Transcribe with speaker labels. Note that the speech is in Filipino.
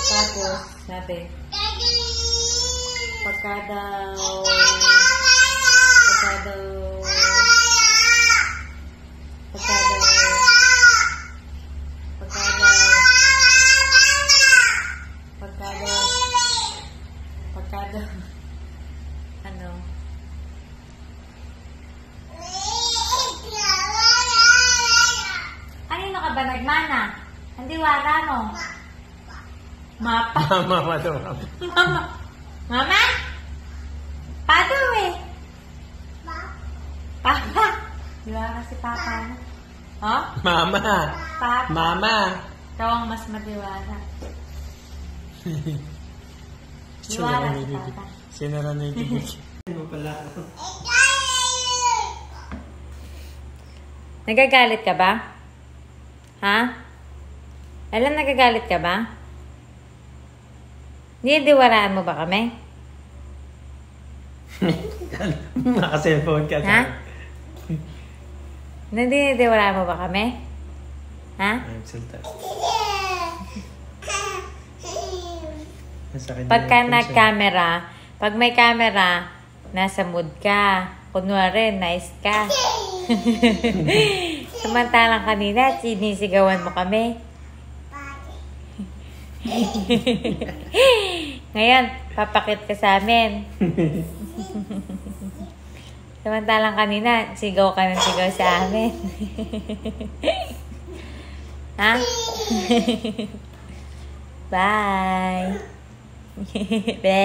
Speaker 1: Tapos, natin. Pagka daw. Ano? Kanino ka ba nagmana? Hindi wala mo. Mapa.
Speaker 2: Mama daw.
Speaker 1: Mama. Mama? Pato eh. Papa. Di ba kasi papa na? Oh?
Speaker 2: Mama.
Speaker 1: Papa.
Speaker 2: Mama.
Speaker 1: Ikaw ang mas madiwala. Diwala si papa.
Speaker 2: Sinara na yung bibig. Ano pala?
Speaker 1: Nagagalit ka ba? Ha? Alam, nagagalit ka ba? Niniwalaan mo ba kami?
Speaker 2: Naka-cellphone ka.
Speaker 1: Ha? Niniwalaan mo ba kami? Ha?
Speaker 2: Ay, salta.
Speaker 1: Pagka nag-camera, pag may camera, nasa mood ka. Kunwari, nice ka. Samantalang kanina, sinisigawan mo kami. Ngayon, papakit ka sa amin. Samantalang kanina, sigaw ka ng sigaw sa amin. Ha? Bye. Be.